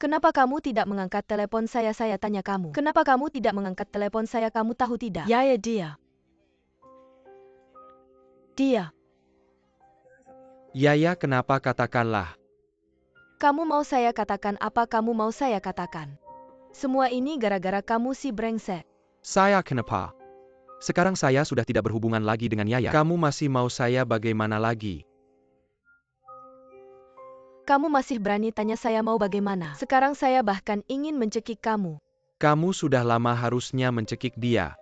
Kenapa kamu tidak mengangkat telepon saya? Saya tanya kamu. Kenapa kamu tidak mengangkat telepon saya? Kamu tahu tidak? Ya, dia. Dia. Ya, kenapa katakanlah. Kamu mau saya katakan apa? Kamu mau saya katakan? Semua ini gara-gara kamu si brengsek. Saya kenapa? Sekarang saya sudah tidak berhubungan lagi dengan Yaya. Kamu masih mau saya bagaimana lagi? Kamu masih berani tanya saya mau bagaimana? Sekarang saya bahkan ingin mencekik kamu. Kamu sudah lama harusnya mencekik dia.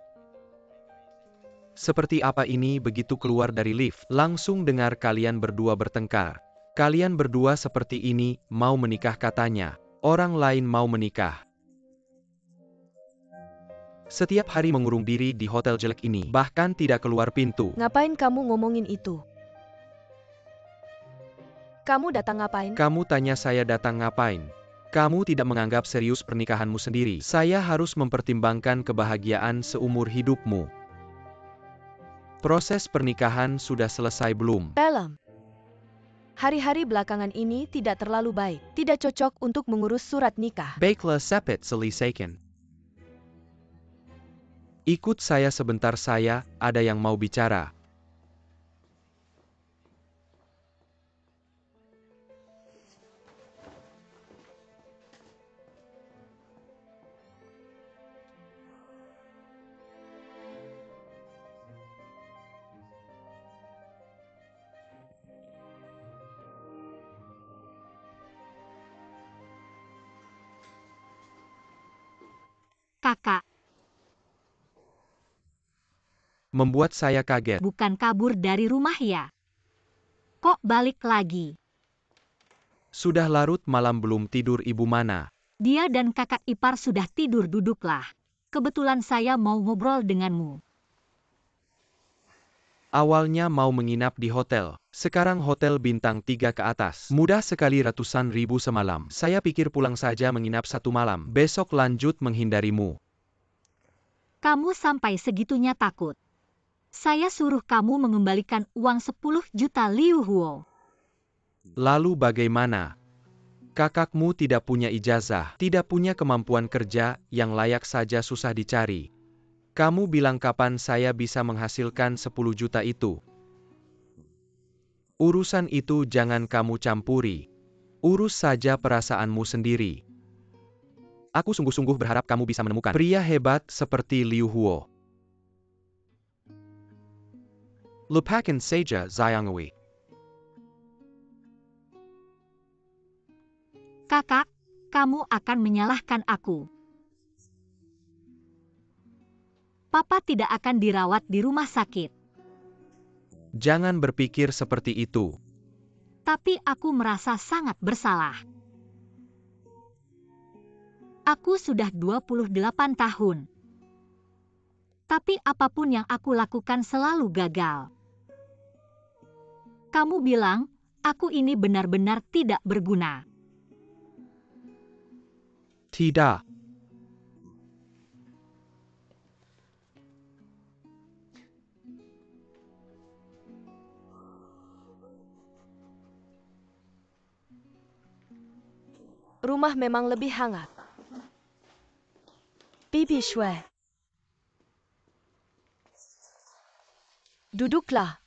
Seperti apa ini begitu keluar dari lift, langsung dengar kalian berdua bertengkar. Kalian berdua seperti ini, mau menikah katanya. Orang lain mau menikah. Setiap hari mengurung diri di hotel jelek ini, bahkan tidak keluar pintu. Ngapain kamu ngomongin itu? Kamu datang ngapain? Kamu tanya saya datang ngapain? Kamu tidak menganggap serius pernikahanmu sendiri. Saya harus mempertimbangkan kebahagiaan seumur hidupmu. Proses pernikahan sudah selesai belum? Pelem. Hari-hari belakangan ini tidak terlalu baik. Tidak cocok untuk mengurus surat nikah. Baiklah sepet selesaikan. Ikut saya sebentar, saya ada yang mau bicara. Kakak, Membuat saya kaget. bukan kabur dari rumah ya? Kok balik lagi? Sudah larut malam belum tidur ibu mana? Dia dan kakak ipar sudah tidur, duduklah. Kebetulan saya mau ngobrol denganmu. Awalnya mau menginap di hotel, sekarang hotel bintang 3 ke atas. Mudah sekali ratusan ribu semalam. Saya pikir pulang saja menginap 1 malam, besok lanjut menghindarimu. Kamu sampai segitunya takut. Saya suruh kamu mengembalikan uang 10 juta Liu Huo. Lalu bagaimana? Kakakmu tidak punya ijazah, tidak punya kemampuan kerja, yang layak saja susah dicari. Kamu bilang kapan saya bisa menghasilkan 10 juta itu? Urusan itu jangan kamu campuri. Urus saja perasaanmu sendiri. Aku sungguh-sungguh berharap kamu bisa menemukan pria hebat seperti Liu Huo. Lupakan saja Zhangwei. Kakak, kamu akan menyalahkan aku. Papa tidak akan dirawat di rumah sakit. Jangan berpikir seperti itu. Tapi aku merasa sangat bersalah. Aku sudah 28 tahun. Tapi apapun yang aku lakukan selalu gagal. Kamu bilang, aku ini benar-benar tidak berguna. Tidak. Rumah memang lebih hangat. Bibi Shui. Duduklah,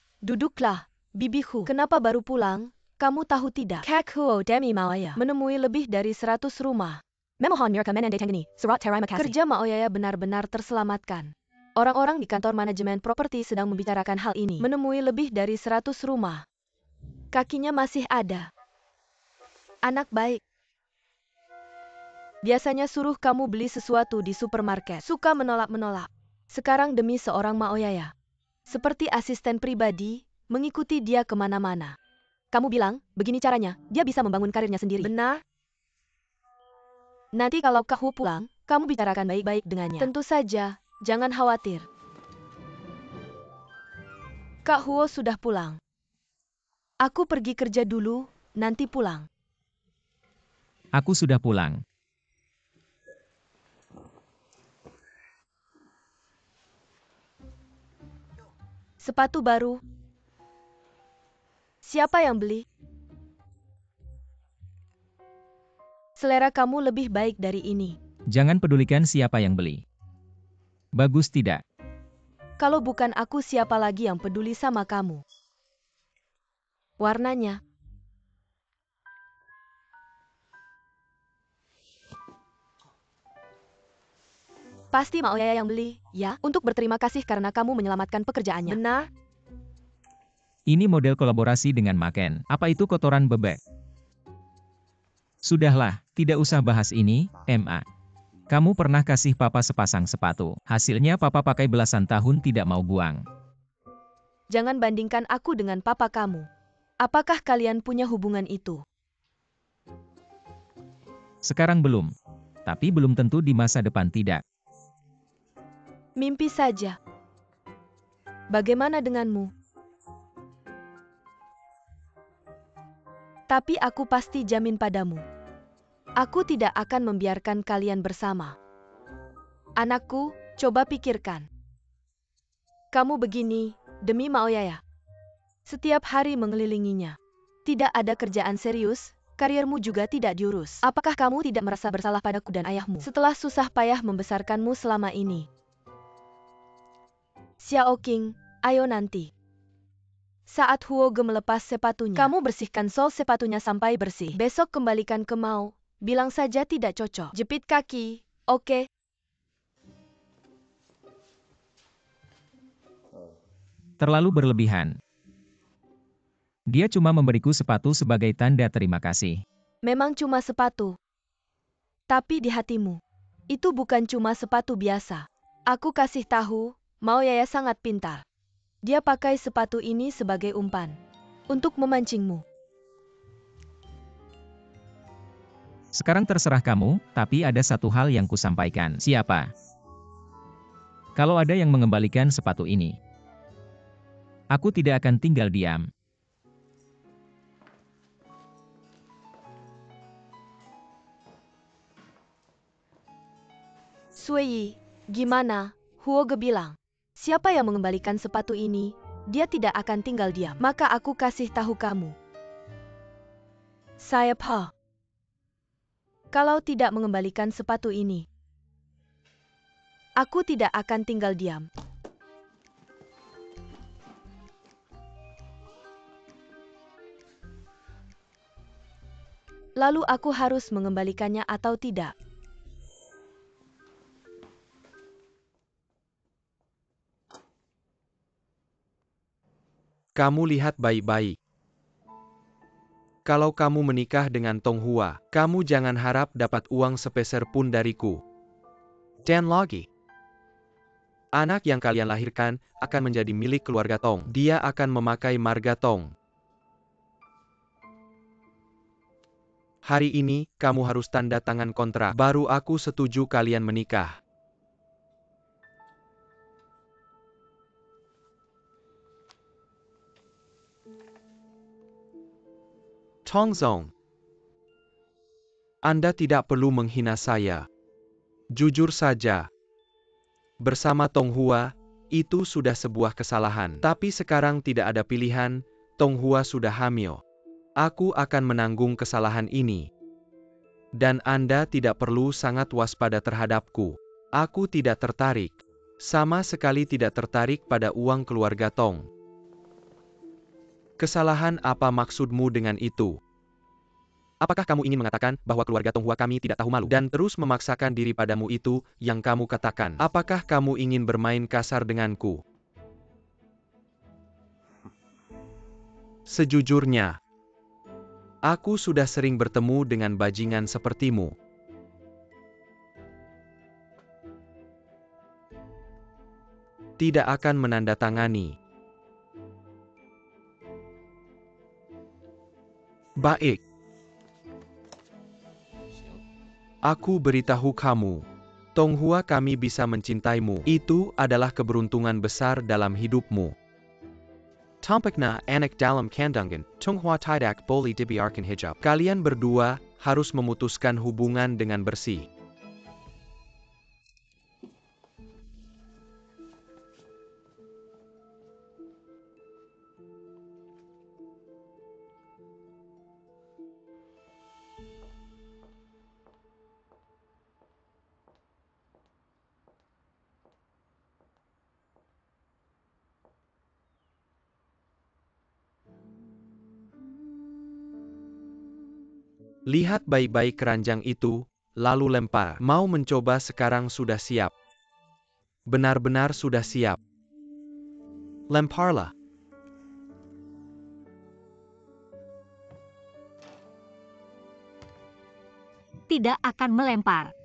bibiku. Kenapa baru pulang? Kamu tahu tidak? Kak Huo Demi Maoya menemui lebih dari 100 rumah. Memohon rekomendasi Tengeni, Surat Terima Kasih. Kerja Maoya benar-benar terselamatkan. Orang-orang di kantor manajemen properti sedang membicarakan hal ini. Menemui lebih dari 100 rumah. Kakinya masih ada. Anak baik. Biasanya suruh kamu beli sesuatu di supermarket. Suka menolak-menolak. Sekarang demi seorang Maoyaya. Seperti asisten pribadi, mengikuti dia kemana-mana. Kamu bilang, begini caranya, dia bisa membangun karirnya sendiri. Benar? Nanti kalau Kak Hu pulang, kamu bicarakan baik-baik dengannya. Tentu saja, jangan khawatir. Kak Huo sudah pulang. Aku pergi kerja dulu, nanti pulang. Aku sudah pulang. Sepatu baru. Siapa yang beli? Selera kamu lebih baik dari ini. Jangan pedulikan siapa yang beli. Bagus tidak? Kalau bukan aku, siapa lagi yang peduli sama kamu? Warnanya. Pasti Mak Oyaya yang beli, ya? Untuk berterima kasih karena kamu menyelamatkan pekerjaannya. Benar? Ini model kolaborasi dengan Maken. Apa itu kotoran bebek? Sudahlah, tidak usah bahas ini, Ma. Kamu pernah kasih papa sepasang sepatu. Hasilnya papa pakai belasan tahun tidak mau buang. Jangan bandingkan aku dengan papa kamu. Apakah kalian punya hubungan itu? Sekarang belum. Tapi belum tentu di masa depan tidak. Mimpi saja. Bagaimana denganmu? Tapi aku pasti jamin padamu. Aku tidak akan membiarkan kalian bersama. Anakku, coba pikirkan. Kamu begini, demi Mak Oyaya. Setiap hari mengelilinginya. Tidak ada kerjaan serius, kariermu juga tidak diurus. Apakah kamu tidak merasa bersalah padaku dan ayahmu setelah susah payah membesarkanmu selama ini? Xiao Qing, ayo nanti. Saat Huoge melepas sepatunya, kamu bersihkan sol sepatunya sampai bersih. Besok kembalikan ke Mao. Bilang saja tidak cocok. Jepit kaki, oke? Terlalu berlebihan. Dia cuma memberiku sepatu sebagai tanda terima kasih. Memang cuma sepatu. Tapi di hatimu, itu bukan cuma sepatu biasa. Aku kasih tahu, Mao Yaya sangat pintar. Dia pakai sepatu ini sebagai umpan. Untuk memancingmu. Sekarang terserah kamu, tapi ada satu hal yang kusampaikan. Siapa? Kalau ada yang mengembalikan sepatu ini, aku tidak akan tinggal diam. Sui, gimana? Huoge bilang. Siapa yang mengembalikan sepatu ini, dia tidak akan tinggal diam. Maka aku kasih tahu kamu. Saya Pa. Kalau tidak mengembalikan sepatu ini, aku tidak akan tinggal diam. Lalu aku harus mengembalikannya atau tidak? Kamu lihat baik-baik. Kalau kamu menikah dengan Tong Hua, kamu jangan harap dapat uang sepeser pun dariku. Dan lagi, anak yang kalian lahirkan akan menjadi milik keluarga Tong. Dia akan memakai marga Tong. Hari ini, kamu harus tanda tangan kontrak. Baru aku setuju kalian menikah. Tong Zong, Anda tidak perlu menghina saya. Jujur saja. Bersama Tong Hua, itu sudah sebuah kesalahan. Tapi sekarang tidak ada pilihan, Tong Hua sudah hamil. Aku akan menanggung kesalahan ini. Dan Anda tidak perlu sangat waspada terhadapku. Aku tidak tertarik. Sama sekali tidak tertarik pada uang keluarga Tong. Kesalahan apa maksudmu dengan itu? Apakah kamu ingin mengatakan bahwa keluarga Tong Hua kami tidak tahu malu dan terus memaksakan diri padamu itu yang kamu katakan? Apakah kamu ingin bermain kasar denganku? Sejujurnya, aku sudah sering bertemu dengan bajingan sepertimu. Tidak akan menandatangani. Baik. Aku beritahu kamu. Tong Hua kami bisa mencintaimu. Itu adalah keberuntungan besar dalam hidupmu. Tampaknya anak dalam kandungan, Tong Hua tidak boleh dibiarkan hijab. Kalian berdua harus memutuskan hubungan dengan bersih. Lihat baik-baik keranjang itu, lalu lempar. Mau mencoba sekarang sudah siap. Benar-benar sudah siap. Lemparlah. Tidak akan melempar.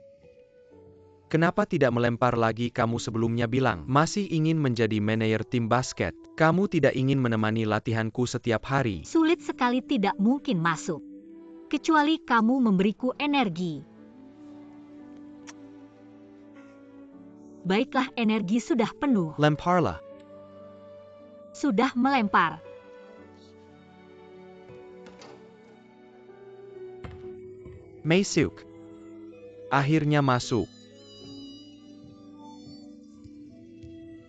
Kenapa tidak melempar lagi? Kamu sebelumnya bilang masih ingin menjadi manajer tim basket. Kamu tidak ingin menemani latihanku setiap hari. Sulit sekali, tidak mungkin masuk. Kecuali kamu memberiku energi. Baiklah, energi sudah penuh. Lemparlah. Sudah melempar. Masuk. Akhirnya masuk.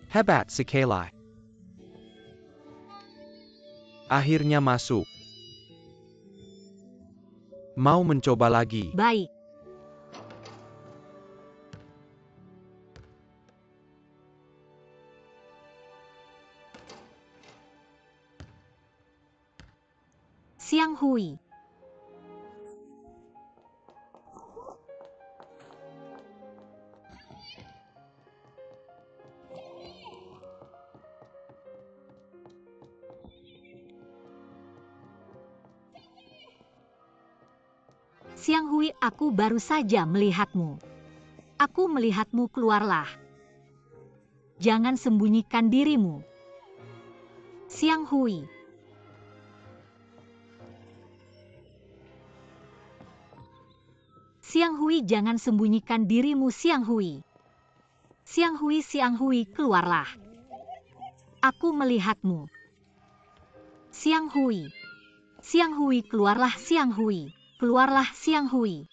Hebat sekali. Akhirnya masuk. Mau mencoba lagi? Baik. Xiang Hui. Xiang Hui, aku baru saja melihatmu. Aku melihatmu, keluarlah. Jangan sembunyikan dirimu. Xiang Hui. Xiang Hui, jangan sembunyikan dirimu, Xiang Hui. Xiang Hui, keluarlah. Aku melihatmu. Xiang Hui. Xiang Hui, keluarlah, Xiang Hui. Keluarlah, Xiang Hui.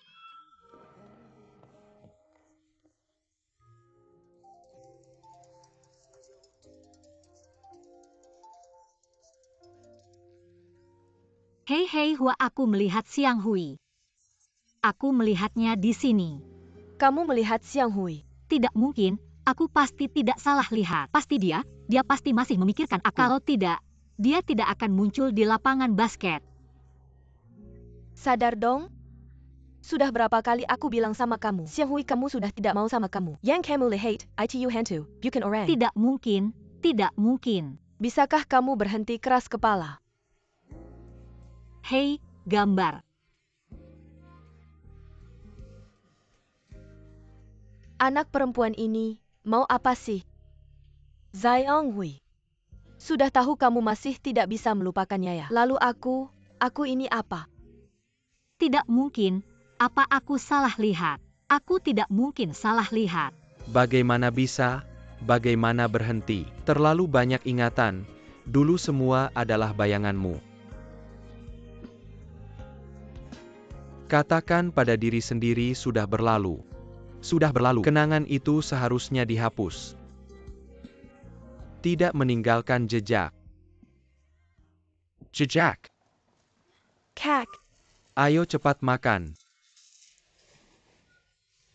Hei Hua, aku melihat Xiang Hui. Aku melihatnya di sini. Kamu melihat Xiang Hui? Tidak mungkin, aku pasti tidak salah lihat. Pasti dia pasti masih memikirkan aku. Kalau tidak, dia tidak akan muncul di lapangan basket. Sadar dong? Sudah berapa kali aku bilang sama kamu, Xiang Hui, kamu sudah tidak mau sama kamu. Yang kamu lihat, itu hantu, bukan orang. Tidak mungkin, tidak mungkin. Bisakah kamu berhenti keras kepala? Hei, gambar. Anak perempuan ini, mau apa sih? Xiang Hui. Sudah tahu kamu masih tidak bisa melupakannya ya. Lalu aku ini apa? Tidak mungkin, apa aku salah lihat? Aku tidak mungkin salah lihat. Bagaimana bisa? Bagaimana berhenti? Terlalu banyak ingatan. Dulu semua adalah bayanganmu. Katakan pada diri sendiri sudah berlalu. Sudah berlalu. Kenangan itu seharusnya dihapus. Tidak meninggalkan jejak. Jejak. Kak, Ayo cepat makan.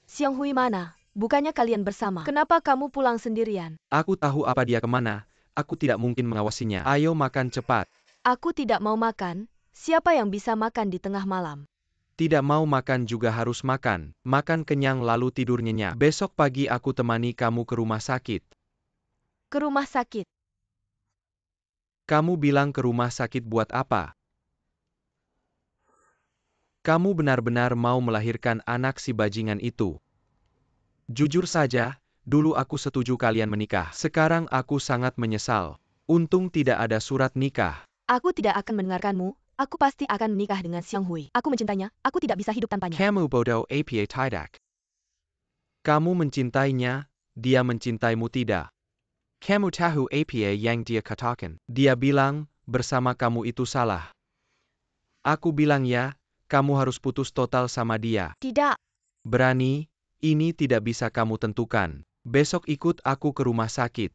Xiang Hui mana? Bukannya kalian bersama. Kenapa kamu pulang sendirian? Aku tahu apa dia kemana. Aku tidak mungkin mengawasinya. Ayo makan cepat. Aku tidak mau makan. Siapa yang bisa makan di tengah malam? Tidak mau makan juga harus makan. Makan kenyang lalu tidur nyenyak. Besok pagi aku temani kamu ke rumah sakit. Ke rumah sakit. Kamu bilang ke rumah sakit buat apa? Kamu benar-benar mau melahirkan anak si bajingan itu? Jujur saja, dulu aku setuju kalian menikah. Sekarang aku sangat menyesal. Untung tidak ada surat nikah. Aku tidak akan mendengarkanmu. Aku pasti akan menikah dengan Xiang Hui. Aku mencintainya. Aku tidak bisa hidup tanpanya. Kamu bodoh apa tidak? Kamu mencintainya, dia mencintaimu tidak. Kamu tahu apa yang dia katakan? Dia bilang, bersama kamu itu salah. Aku bilang ya, kamu harus putus total sama dia. Tidak. Berani, ini tidak bisa kamu tentukan. Besok ikut aku ke rumah sakit.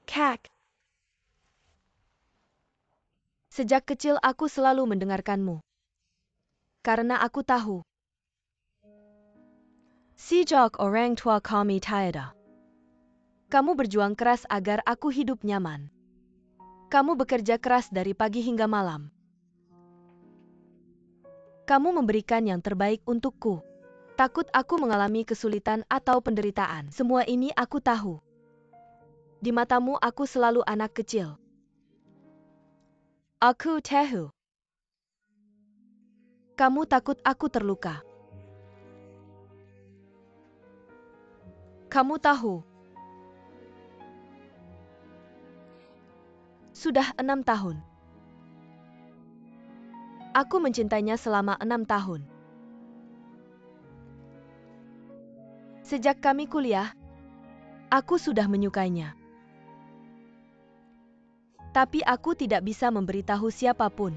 Kak. Sejak kecil aku selalu mendengarkanmu. Karena aku tahu. Sejak orang tua kami tiada. Kamu berjuang keras agar aku hidup nyaman. Kamu bekerja keras dari pagi hingga malam. Kamu memberikan yang terbaik untukku. Takut aku mengalami kesulitan atau penderitaan. Semua ini aku tahu. Di matamu aku selalu anak kecil. Aku tahu. Kamu takut aku terluka. Kamu tahu. Sudah 6 tahun. Aku mencintainya selama 6 tahun. Sejak kami kuliah, aku sudah menyukainya. Tapi aku tidak bisa memberitahu siapapun.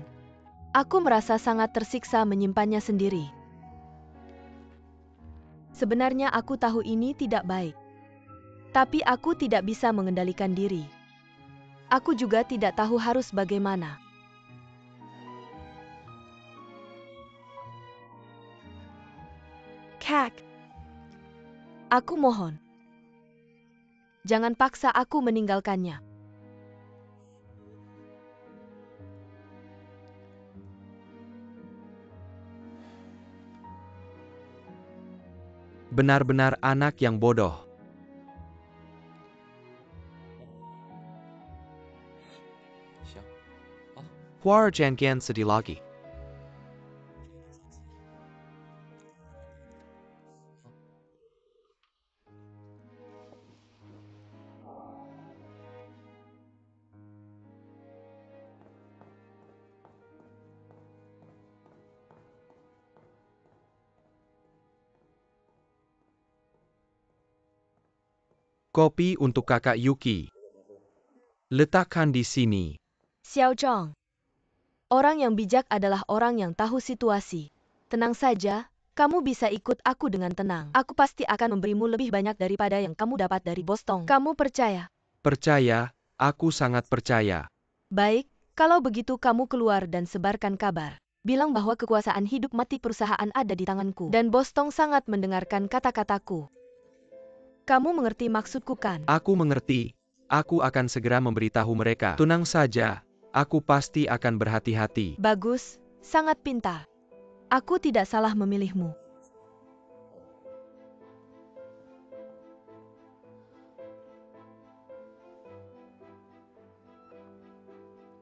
Aku merasa sangat tersiksa menyimpannya sendiri. Sebenarnya aku tahu ini tidak baik. Tapi aku tidak bisa mengendalikan diri. Aku juga tidak tahu harus bagaimana. Kak, aku mohon. Jangan paksa aku meninggalkannya. Benar-benar anak yang bodoh. Huar Jangan sedih lagi. Kopi untuk kakak Yuki. Letakkan di sini. Xiao Zhang. Orang yang bijak adalah orang yang tahu situasi. Tenang saja, kamu bisa ikut aku dengan tenang. Aku pasti akan memberimu lebih banyak daripada yang kamu dapat dari Boston. Kamu percaya? Percaya, aku sangat percaya. Baik, kalau begitu kamu keluar dan sebarkan kabar. Bilang bahwa kekuasaan hidup mati perusahaan ada di tanganku. Dan Boston sangat mendengarkan kata-kataku. Kamu mengerti maksudku kan? Aku mengerti. Aku akan segera memberitahu mereka. Tenang saja, aku pasti akan berhati-hati. Bagus, sangat pintar. Aku tidak salah memilihmu.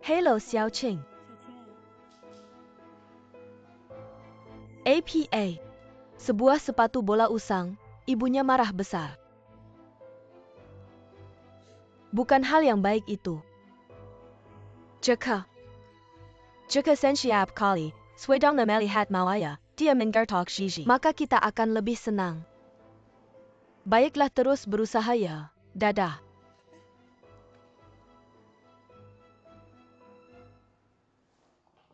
Hello Xiao Qing. APA. Sebuah sepatu bola usang, ibunya marah besar. Bukan hal yang baik itu. Jika sen siap kali, swedang na melihat mawaya, dia menggertok Gigi. Maka kita akan lebih senang. Baiklah terus berusaha ya, dadah.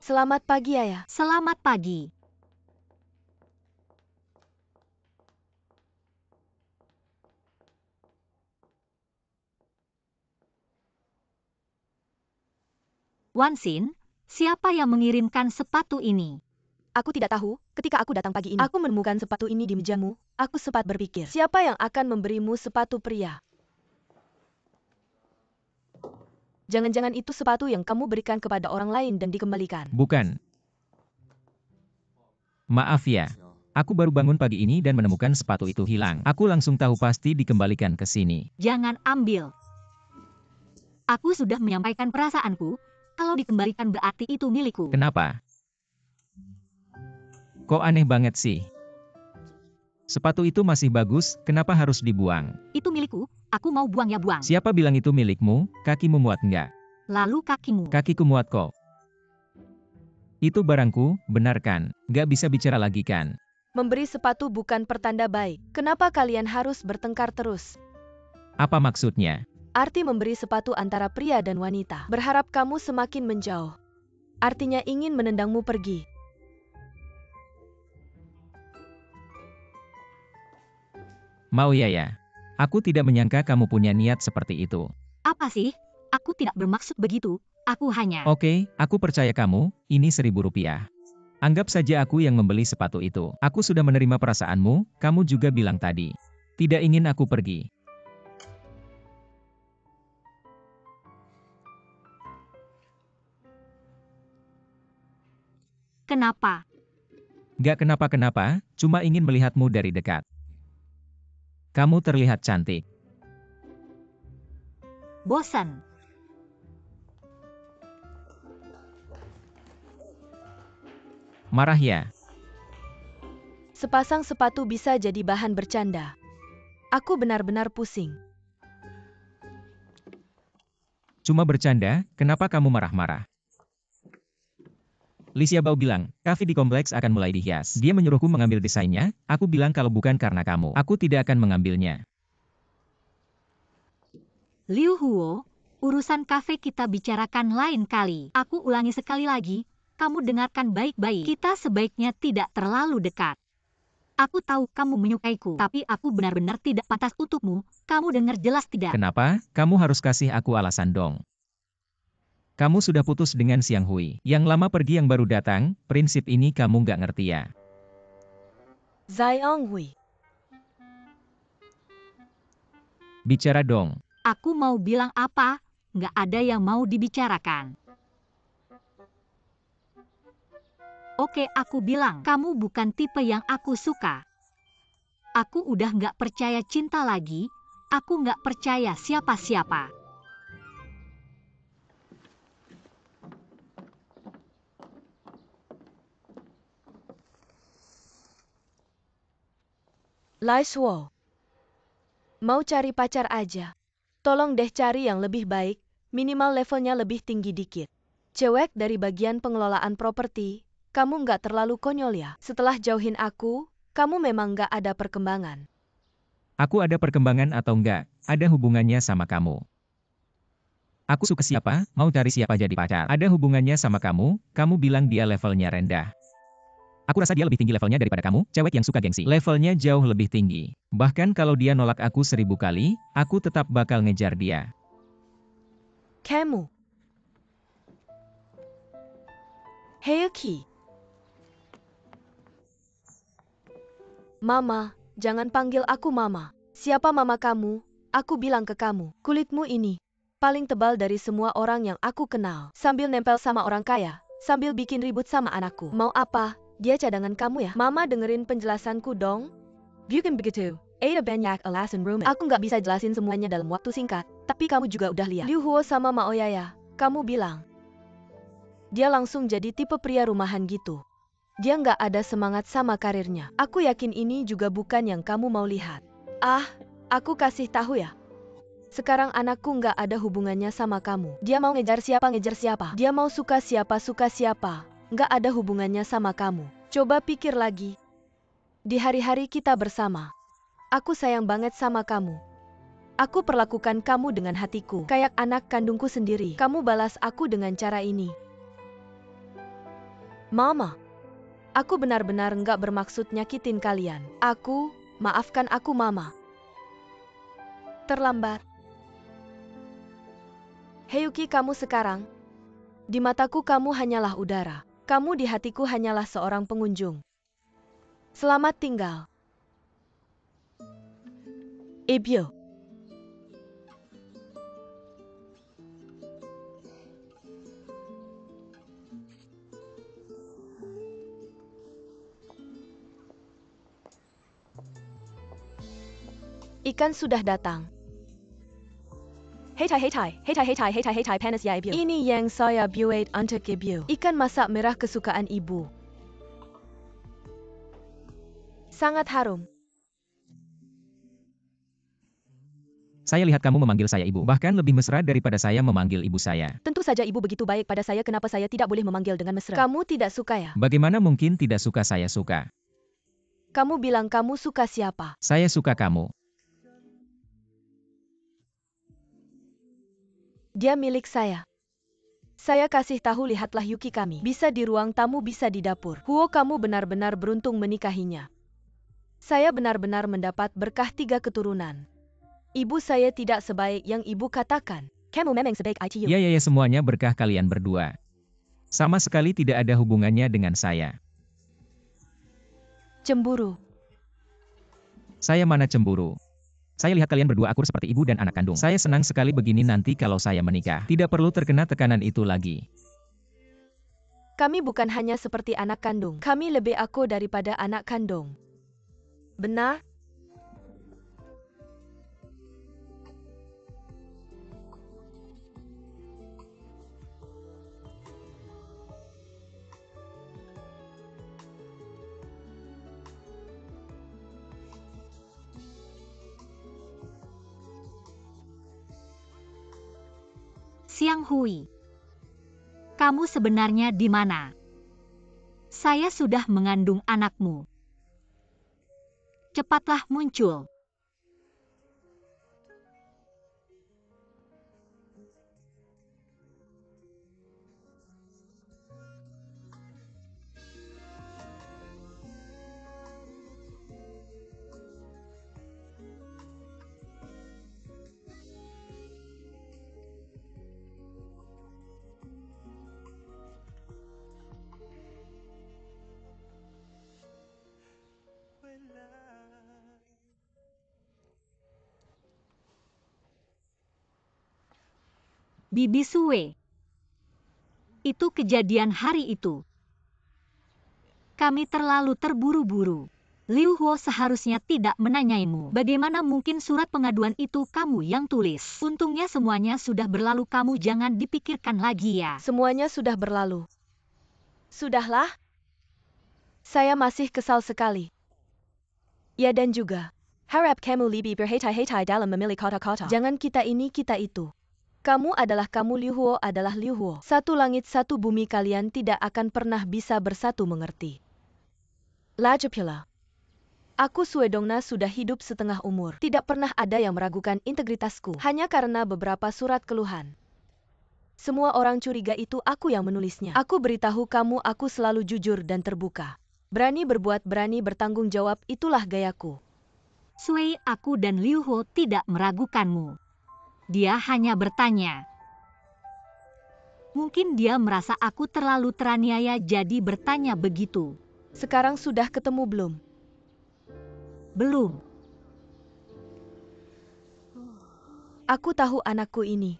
Selamat pagi ayah. Selamat pagi. Wansin, siapa yang mengirimkan sepatu ini? Aku tidak tahu, ketika aku datang pagi ini, aku menemukan sepatu ini di mejamu. Aku sempat berpikir, siapa yang akan memberimu sepatu pria? Jangan-jangan itu sepatu yang kamu berikan kepada orang lain dan dikembalikan. Bukan. Maaf ya. Aku baru bangun pagi ini dan menemukan sepatu itu hilang. Aku langsung tahu pasti dikembalikan ke sini. Jangan ambil. Aku sudah menyampaikan perasaanku. Kalau dikembalikan berarti itu milikku. Kenapa? Kok aneh banget sih? Sepatu itu masih bagus, kenapa harus dibuang? Itu milikku, aku mau buang ya buang. Siapa bilang itu milikmu? Kakimu muat nggak? Lalu kakimu. Kakiku muat kok. Itu barangku, benar kan? Nggak bisa bicara lagi kan? Memberi sepatu bukan pertanda baik. Kenapa kalian harus bertengkar terus? Apa maksudnya? Arti memberi sepatu antara pria dan wanita. Berharap kamu semakin menjauh. Artinya ingin menendangmu pergi. Mau ya? Aku tidak menyangka kamu punya niat seperti itu. Apa sih? Aku tidak bermaksud begitu. Aku hanya... Oke, aku percaya kamu, ini Rp1.000. Anggap saja aku yang membeli sepatu itu. Aku sudah menerima perasaanmu, kamu juga bilang tadi. Tidak ingin aku pergi. Kenapa? Gak kenapa-kenapa, cuma ingin melihatmu dari dekat. Kamu terlihat cantik. Bosan. Marah ya? Sepasang sepatu bisa jadi bahan bercanda. Aku benar-benar pusing. Cuma bercanda, kenapa kamu marah-marah? Li Xiaobao bilang, kafe di kompleks akan mulai dihias. Dia menyuruhku mengambil desainnya, aku bilang kalau bukan karena kamu, aku tidak akan mengambilnya. Liu Huo, urusan kafe kita bicarakan lain kali. Aku ulangi sekali lagi, kamu dengarkan baik-baik. Kita sebaiknya tidak terlalu dekat. Aku tahu kamu menyukaiku, tapi aku benar-benar tidak pantas untukmu. Kamu dengar jelas tidak? Kenapa? Kamu harus kasih aku alasan dong. Kamu sudah putus dengan Xiang Hui. Yang lama pergi yang baru datang, prinsip ini kamu nggak ngerti ya? Zhang Hui. Bicara dong. Aku mau bilang apa? Nggak ada yang mau dibicarakan. Oke, aku bilang, kamu bukan tipe yang aku suka. Aku udah nggak percaya cinta lagi, aku nggak percaya siapa-siapa. Lai Shuo. Mau cari pacar aja. Tolong deh cari yang lebih baik, minimal levelnya lebih tinggi dikit. Cewek dari bagian pengelolaan properti, kamu nggak terlalu konyol ya? Setelah jauhin aku, kamu memang nggak ada perkembangan. Aku ada perkembangan atau enggak, ada hubungannya sama kamu. Aku suka siapa, mau cari siapa jadi pacar. Ada hubungannya sama kamu, kamu bilang dia levelnya rendah. Aku rasa dia lebih tinggi levelnya daripada kamu, cewek yang suka gengsi. Levelnya jauh lebih tinggi. Bahkan kalau dia nolak aku 1000 kali, aku tetap bakal ngejar dia. Kamu. Heiyuki. Mama, jangan panggil aku Mama. Siapa Mama kamu? Aku bilang ke kamu, kulitmu ini paling tebal dari semua orang yang aku kenal. Sambil nempel sama orang kaya, sambil bikin ribut sama anakku. Mau apa? Dia cadangan kamu ya? Mama dengerin penjelasanku dong. Bukan begitu. Ada banyak alasan rumit. Aku nggak bisa jelasin semuanya dalam waktu singkat, tapi kamu juga udah lihat. Liu Huo sama Mao Yaya, kamu bilang. Dia langsung jadi tipe pria rumahan gitu. Dia nggak ada semangat sama karirnya. Aku yakin ini juga bukan yang kamu mau lihat. Ah, aku kasih tahu ya. Sekarang anakku nggak ada hubungannya sama kamu. Dia mau ngejar siapa. Dia mau suka siapa. Nggak ada hubungannya sama kamu. Coba pikir lagi. Di hari-hari kita bersama, aku sayang banget sama kamu. Aku perlakukan kamu dengan hatiku, kayak anak kandungku sendiri. Kamu balas aku dengan cara ini. Mama, aku benar-benar nggak bermaksud nyakitin kalian. Maafkan aku Mama. Terlambat. Heiyuki, kamu sekarang, di mataku kamu hanyalah udara. Kamu di hatiku hanyalah seorang pengunjung. Selamat tinggal. Ibyo. Ikan sudah datang. Hei tai panas ya Ibyo. Ini yang saya buat untuk Ibyo. Ikan masak merah kesukaan ibu. Sangat harum. Saya lihat kamu memanggil saya ibu, bahkan lebih mesra daripada saya memanggil ibu saya. Tentu saja ibu begitu baik pada saya, kenapa saya tidak boleh memanggil dengan mesra? Kamu tidak suka ya? Bagaimana mungkin tidak suka? Saya suka. Kamu bilang kamu suka siapa? Saya suka kamu. Dia milik saya. Saya kasih tahu, lihatlah Yuki kami. Bisa di ruang tamu, bisa di dapur. Huo, kamu benar-benar beruntung menikahinya. Saya benar-benar mendapat berkah 3 keturunan. Ibu saya tidak sebaik yang ibu katakan. Kamu memang sebaik ITU. Ya, semuanya berkah kalian berdua. Sama sekali tidak ada hubungannya dengan saya. Cemburu. Saya mana cemburu? Saya lihat kalian berdua akur seperti ibu dan anak kandung. Saya senang sekali begini nanti kalau saya menikah. Tidak perlu terkena tekanan itu lagi. Kami bukan hanya seperti anak kandung. Kami lebih aku daripada anak kandung. Benar? Xiang Hui, kamu sebenarnya di mana? Saya sudah mengandung anakmu. Cepatlah muncul. Bibi Sue. Itu kejadian hari itu. Kami terlalu terburu-buru. Liu Huo seharusnya tidak menanyaimu. Bagaimana mungkin surat pengaduan itu kamu yang tulis? Untungnya semuanya sudah berlalu, kamu jangan dipikirkan lagi ya. Semuanya sudah berlalu. Sudahlah. Saya masih kesal sekali. Ya dan juga. Harap kamu lebih berhati-hati dalam memilih kata-kata. Jangan kita ini kita itu. Kamu adalah kamu, Liu Huo adalah Liu Huo. Satu langit satu bumi, kalian tidak akan pernah bisa bersatu, mengerti? Lagi pula. Aku Sue Dongna sudah hidup setengah umur. Tidak pernah ada yang meragukan integritasku. Hanya karena beberapa surat keluhan. Semua orang curiga itu aku yang menulisnya. Aku beritahu kamu, aku selalu jujur dan terbuka. Berani berbuat, berani bertanggung jawab, itulah gayaku. Sui, aku dan Liu Huo tidak meragukanmu. Dia hanya bertanya. Mungkin dia merasa aku terlalu teraniaya jadi bertanya begitu. Sekarang sudah ketemu belum? Belum. Aku tahu anakku ini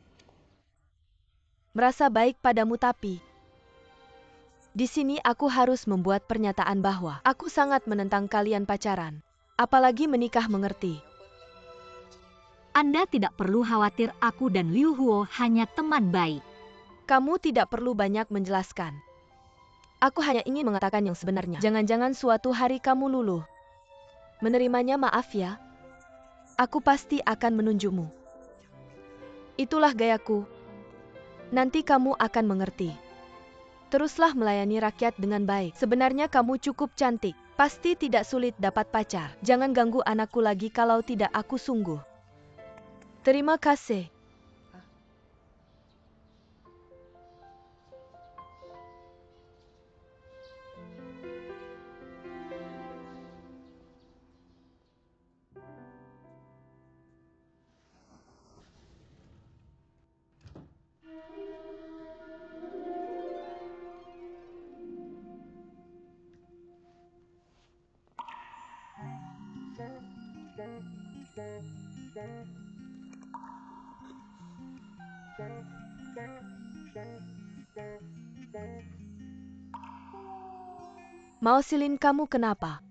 merasa baik padamu, tapi di sini aku harus membuat pernyataan bahwa aku sangat menentang kalian pacaran. Apalagi menikah, mengerti? Anda tidak perlu khawatir, aku dan Liu Huo hanya teman baik. Kamu tidak perlu banyak menjelaskan. Aku hanya ingin mengatakan yang sebenarnya. Jangan-jangan suatu hari kamu luluh menerimanya, maaf ya. Aku pasti akan menunjukmu. Itulah gayaku. Nanti kamu akan mengerti. Teruslah melayani rakyat dengan baik. Sebenarnya kamu cukup cantik. Pasti tidak sulit dapat pacar. Jangan ganggu anakku lagi, kalau tidak aku sungguh. Terima kasih. Mau Silin, kamu kenapa?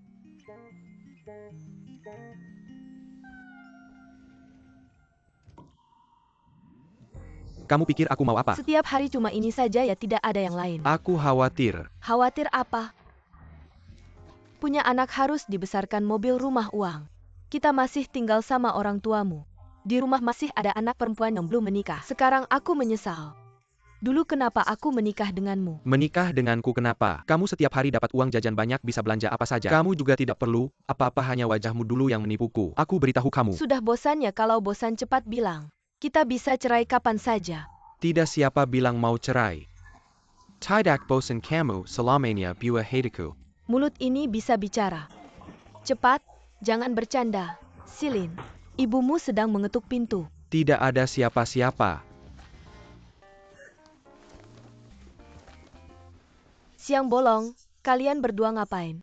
Kamu pikir aku mau apa? Setiap hari cuma ini saja ya, tidak ada yang lain. Aku khawatir. Khawatir apa? Punya anak harus dibesarkan, mobil, rumah, uang. Kita masih tinggal sama orang tuamu. Di rumah masih ada anak perempuan yang belum menikah. Sekarang aku menyesal. Dulu kenapa aku menikah denganmu? Menikah denganku kenapa? Kamu setiap hari dapat uang jajan banyak, bisa belanja apa saja. Kamu juga tidak perlu apa-apa, hanya wajahmu dulu yang menipuku. Aku beritahu kamu. Sudah bosan ya? Kalau bosan cepat bilang. Kita bisa cerai kapan saja. Tidak, siapa bilang mau cerai. Tidak bosan kamu selamanya buah hatiku. Mulut ini bisa bicara. Cepat, jangan bercanda. Silin, ibumu sedang mengetuk pintu. Tidak ada siapa-siapa. Siang bolong, kalian berdua ngapain?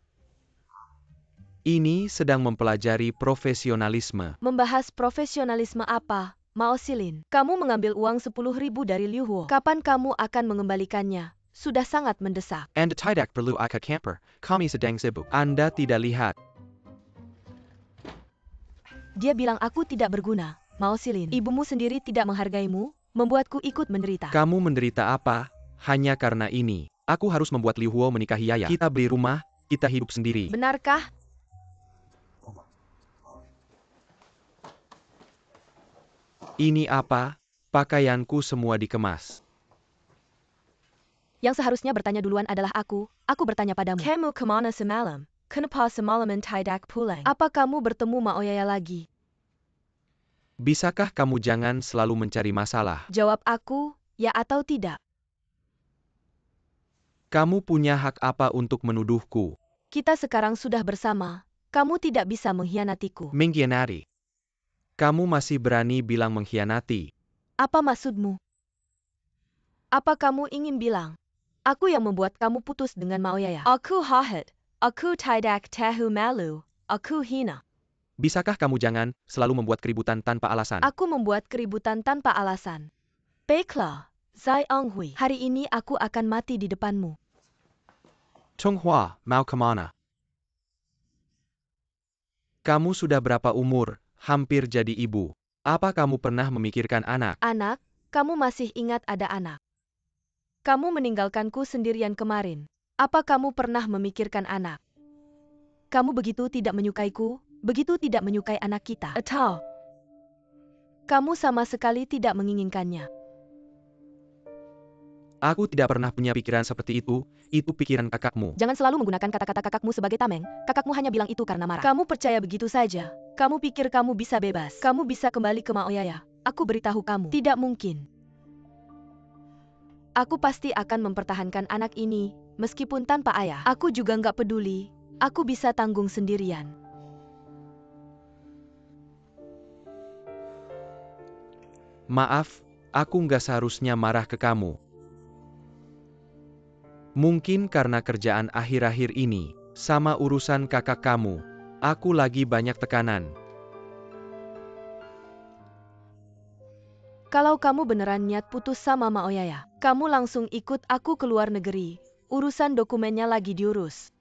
Ini sedang mempelajari profesionalisme. Membahas profesionalisme apa? Mao Silin, kamu mengambil uang 10.000 dari Liu Huo. Kapan kamu akan mengembalikannya? sudah sangat mendesak. Anda tidak perlu ke camper, kami sedang sibuk. Anda tidak lihat. Dia bilang aku tidak berguna. Mao Silin, ibumu sendiri tidak menghargaimu, membuatku ikut menderita. Kamu menderita apa? Hanya karena ini. Aku harus membuat Liu Huo menikahi Yaya. Kita beli rumah, kita hidup sendiri. Benarkah? Ini apa? Pakaianku semua dikemas. Yang seharusnya bertanya duluan adalah aku bertanya padamu. Kamu kemana semalam? Kenapa semalaman tidak pulang? Apa kamu bertemu Maoyaya lagi? Bisakah kamu jangan selalu mencari masalah? Jawab aku, ya atau tidak. Kamu punya hak apa untuk menuduhku? Kita sekarang sudah bersama. Kamu tidak bisa mengkhianatiku. Mengkhianati? Kamu masih berani bilang mengkhianati? Apa maksudmu? Apa kamu ingin bilang? Aku yang membuat kamu putus dengan Maoyaya. Aku jahat. Aku tidak tahu malu. Aku hina. Bisakah kamu jangan selalu membuat keributan tanpa alasan? Aku membuat keributan tanpa alasan. Baiklah, Zai Anghui. Hari ini aku akan mati di depanmu. Chonghua, mau kemana? Kamu sudah berapa umur? Hampir jadi ibu. Apa kamu pernah memikirkan anak? Anak, kamu masih ingat ada anak. Kamu meninggalkanku sendirian kemarin. Apa kamu pernah memikirkan anak? Kamu begitu tidak menyukaiku, begitu tidak menyukai anak kita. Atau kamu sama sekali tidak menginginkannya. Aku tidak pernah punya pikiran seperti itu pikiran kakakmu. Jangan selalu menggunakan kata-kata kakakmu sebagai tameng, kakakmu hanya bilang itu karena marah. Kamu percaya begitu saja. Kamu pikir kamu bisa bebas. Kamu bisa kembali ke Maoyaya. Aku beritahu kamu, tidak mungkin. Aku pasti akan mempertahankan anak ini, meskipun tanpa ayah. Aku juga nggak peduli, aku bisa tanggung sendirian. Maaf, aku nggak seharusnya marah ke kamu. Mungkin karena kerjaan akhir-akhir ini, sama urusan kakak kamu, aku lagi banyak tekanan. Kalau kamu beneran niat putus sama Maoyaya, kamu langsung ikut aku ke luar negeri. Urusan dokumennya lagi diurus.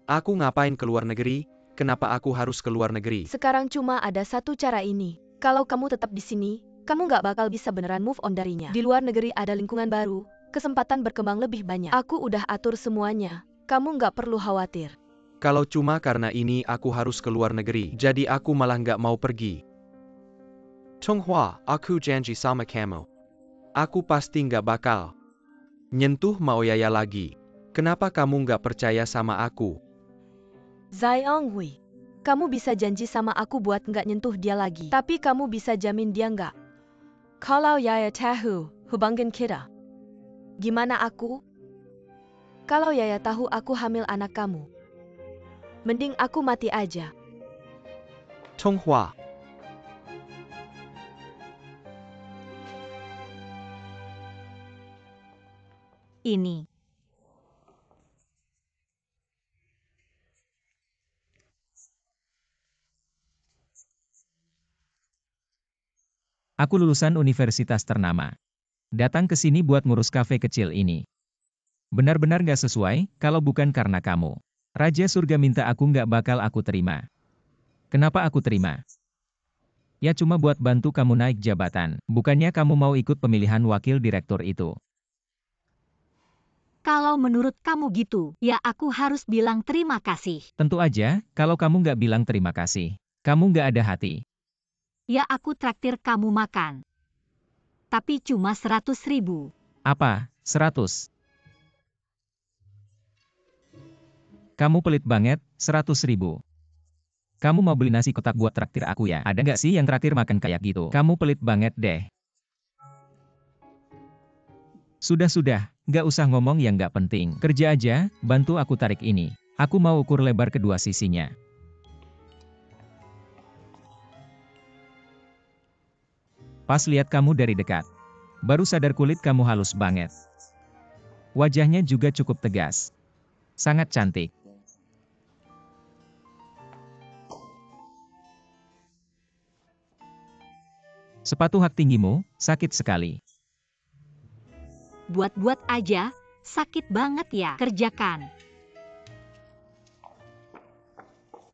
Aku ngapain ke luar negeri? Kenapa aku harus ke luar negeri? Sekarang cuma ada satu cara ini. Kalau kamu tetap di sini, kamu nggak bakal bisa beneran move on darinya. Di luar negeri ada lingkungan baru, kesempatan berkembang lebih banyak. Aku udah atur semuanya, kamu nggak perlu khawatir. Kalau cuma karena ini aku harus ke luar negeri, jadi aku malah nggak mau pergi. Chonghua, aku janji sama kamu. Aku pasti nggak bakal nyentuh Maoyaya lagi. Kenapa kamu nggak percaya sama aku? Zai Anghui, kamu bisa janji sama aku buat nggak nyentuh dia lagi. Tapi kamu bisa jamin dia nggak? Kalau Yaya tahu hubungan kita, gimana aku? Kalau Yaya tahu aku hamil anak kamu, mending aku mati aja. Chonghua. Ini. Aku lulusan universitas ternama. Datang ke sini buat ngurus kafe kecil ini. Benar-benar gak sesuai, kalau bukan karena kamu. Raja surga minta aku gak bakal aku terima. Kenapa aku terima? Ya cuma buat bantu kamu naik jabatan. Bukannya kamu mau ikut pemilihan wakil direktur itu. Kalau menurut kamu gitu, ya aku harus bilang terima kasih. Tentu aja, kalau kamu nggak bilang terima kasih, kamu nggak ada hati. Ya aku traktir kamu makan. Tapi cuma 100.000. Apa? 100? Kamu pelit banget, 100.000. Kamu mau beli nasi kotak buat traktir aku ya? Ada nggak sih yang traktir makan kayak gitu? Kamu pelit banget deh. Sudah, nggak usah ngomong yang nggak penting. Kerja aja, bantu aku tarik ini. Aku mau ukur lebar kedua sisinya. Pas lihat kamu dari dekat, baru sadar kulit kamu halus banget. Wajahnya juga cukup tegas. Sangat cantik. Sepatu hak tinggimu, sakit sekali. buat-buat aja, sakit banget ya, kerjakan.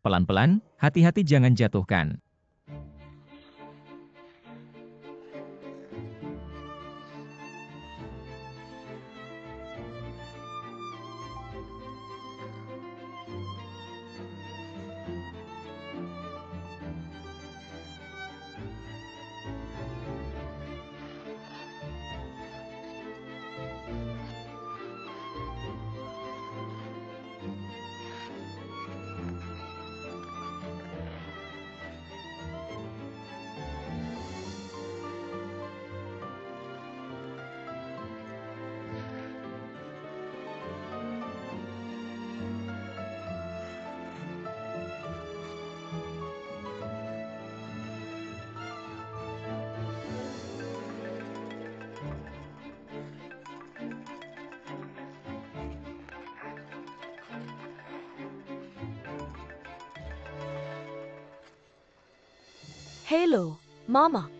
Pelan-pelan, hati-hati jangan jatuhkan. Hello, Mama.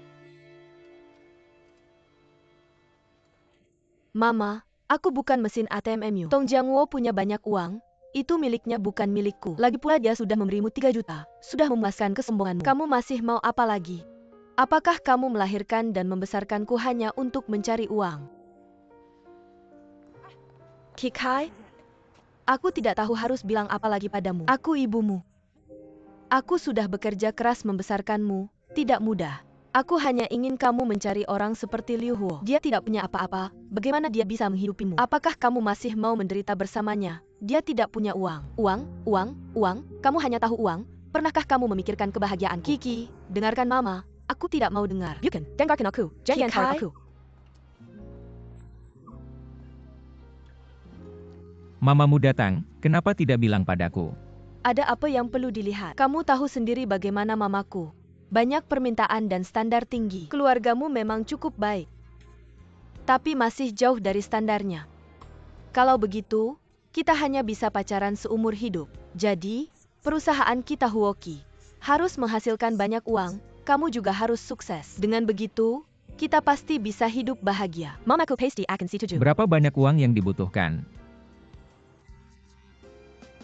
Mama, aku bukan mesin ATM-mu. Tong Jiangwo punya banyak uang. Itu miliknya bukan milikku. Lagi pula dia sudah memberimu 3 juta. Sudah memuaskan kesombonganmu. Kamu masih mau apa lagi? Apakah kamu melahirkan dan membesarkanku hanya untuk mencari uang? Kikai, aku tidak tahu harus bilang apa lagi padamu. Aku ibumu. Aku sudah bekerja keras membesarkanmu. Tidak mudah. Aku hanya ingin kamu mencari orang seperti Liu Huo. Dia tidak punya apa-apa. Bagaimana dia bisa menghidupimu? Apakah kamu masih mau menderita bersamanya? Dia tidak punya uang. Uang. Kamu hanya tahu uang. Pernahkah kamu memikirkan kebahagiaan? Kiki, dengarkan Mama. Aku tidak mau dengar. Bukan, dengarkan aku. Jangan harap aku. Mamamu datang, kenapa tidak bilang padaku? Ada apa yang perlu dilihat? Kamu tahu sendiri bagaimana mamaku. Banyak permintaan dan standar tinggi. Keluargamu memang cukup baik. Tapi masih jauh dari standarnya. Kalau begitu, kita hanya bisa pacaran seumur hidup. Jadi, perusahaan kita Huoki harus menghasilkan banyak uang, kamu juga harus sukses. Dengan begitu, kita pasti bisa hidup bahagia. Mamaku pasti akan setuju. Berapa banyak uang yang dibutuhkan?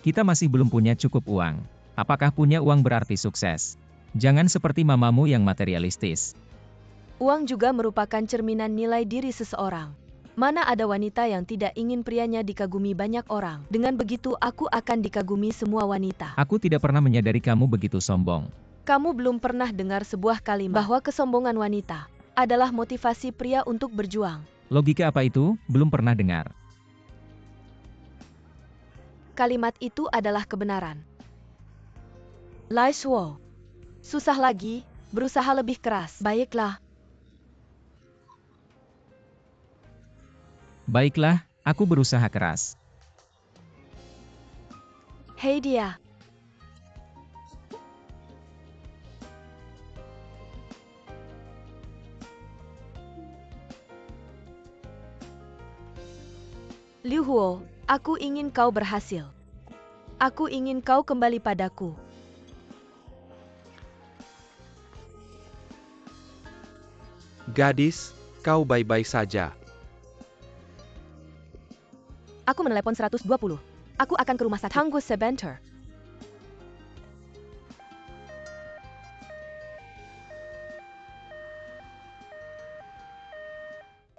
Kita masih belum punya cukup uang. Apakah punya uang berarti sukses? Jangan seperti mamamu yang materialistis. Uang juga merupakan cerminan nilai diri seseorang. Mana ada wanita yang tidak ingin prianya dikagumi banyak orang. Dengan begitu aku akan dikagumi semua wanita. Aku tidak pernah menyadari kamu begitu sombong. Kamu belum pernah dengar sebuah kalimat bahwa kesombongan wanita adalah motivasi pria untuk berjuang. Logika apa itu? Belum pernah dengar. Kalimat itu adalah kebenaran. Lai Shuo. Susah lagi, berusaha lebih keras. Baiklah. Baiklah, aku berusaha keras. Hei dia. Liu Huo, aku ingin kau berhasil. Aku ingin kau kembali padaku. Gadis, kau baik-baik saja. Aku menelepon 120. Aku akan ke rumah sakit. Tunggu sebentar.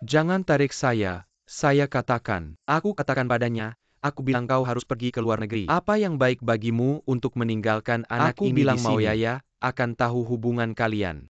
Jangan tarik saya katakan. Aku katakan padanya, aku bilang kau harus pergi ke luar negeri. Apa yang baik bagimu untuk meninggalkan anak ini di sini? Aku bilang Mao Yaya akan tahu hubungan kalian.